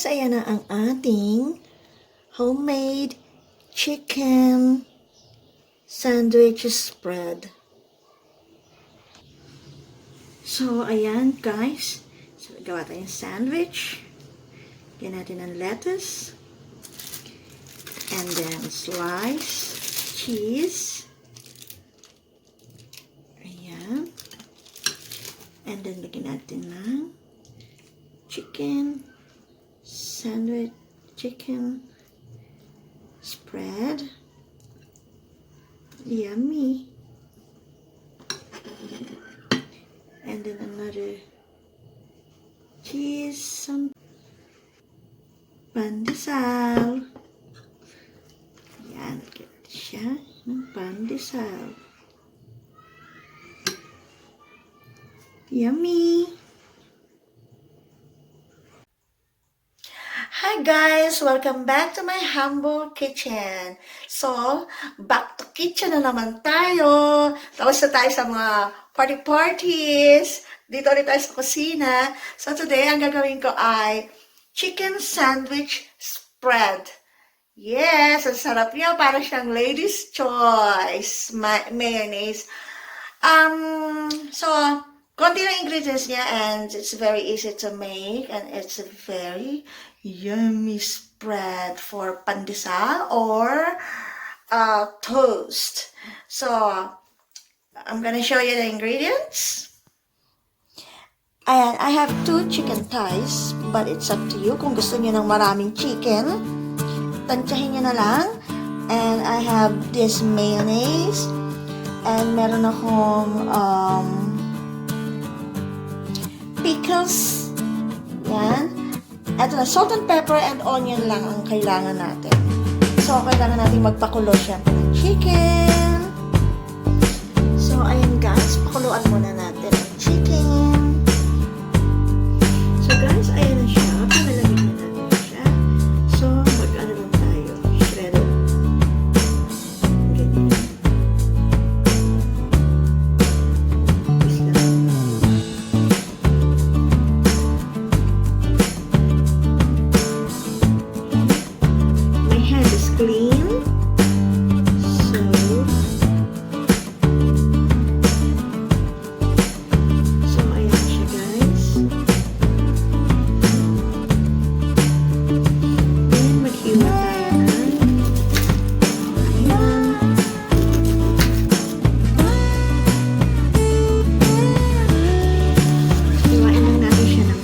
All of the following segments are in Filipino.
guys, ayan na ang ating homemade chicken sandwich spread. So, ayan guys. So, gawa tayong sandwich. Lagyan natin ng lettuce. And then slice cheese. Ayan. And then lagyan natin ng chicken sandwich, chicken spread. Yummy. And then another cheese, some pandesal. Yan, lagyan siya ng pandesal. Yummy. Hi guys! Welcome back to my humble kitchen. So, back to kitchen na naman tayo. Tapos na tayo sa mga parties. Dito ulit tayo sa kusina. So today, ang gagawin ko ay chicken sandwich spread. Yes! Ang sarap niya. Parang siyang lady's choice. Mayonnaise. So, konti na ingredients niya and it's very easy to make and it's a very yummy spread for pandesal or toast. So, I'm gonna show you the ingredients. Ayan, I have 2 chicken thighs, but it's up to you. Kung gusto niyo ng maraming chicken, tansyahin niyo na lang. And I have this mayonnaise. And meron akong pickles. Yan. Ito na, salt and pepper and onion lang ang kailangan natin. So, kailangan natin magpakulo syempre ng chicken. So, ayan guys, pakuluan muna natin ang chicken. So guys, ayan na siya. Panalamig na natin siya. So, mag-ano lang tayo. Shredded. Ganyan. Clean. So ayan siya guys. Then maghiwa tayo ng hiwain lang natin siya ng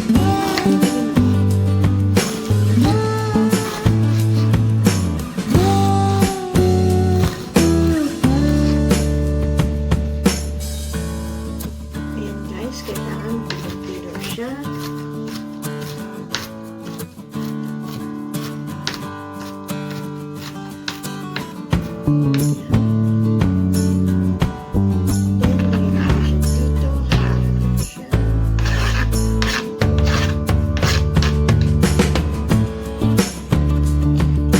kailangan mag-tiro siya.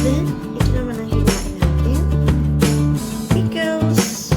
Then, ito naman ang hiwain natin. Pickles.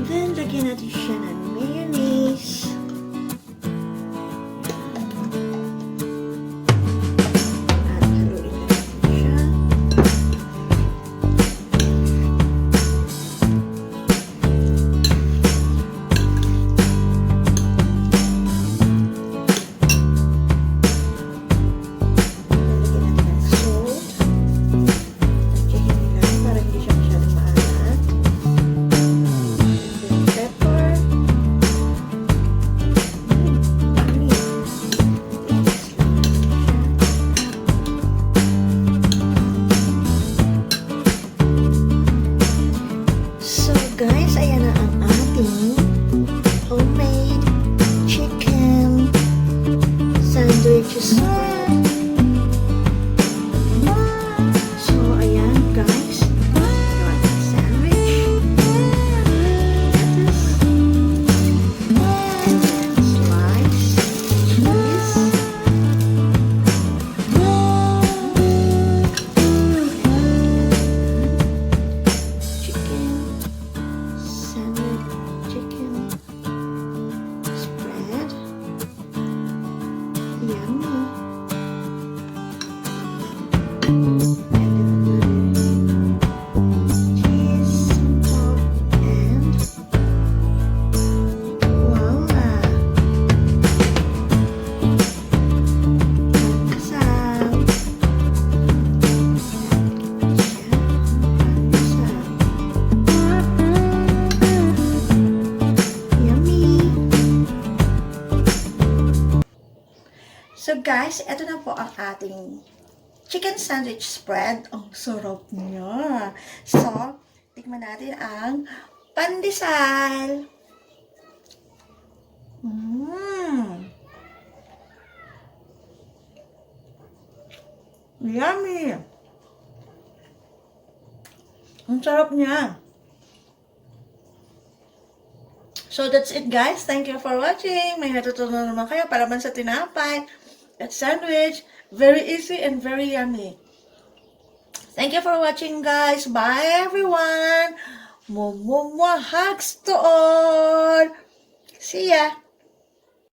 Then, lagyan natin siya ng mayonnaise. At haluin natin siya. Lagyan natin ng salt. Lagyan nila para hindi siya masyadong maalat. Pepper. guys, ito na po ang ating chicken sandwich spread. Ang sarap niya. So, tikman natin ang pandesal. Yummy! Ang sarap niya. So, that's it guys. Thank you for watching. May natutunan naman kayo para man sa tinapay at sandwich. Very easy and very yummy. Thank you for watching guys. Bye everyone. Hugs to all. See ya.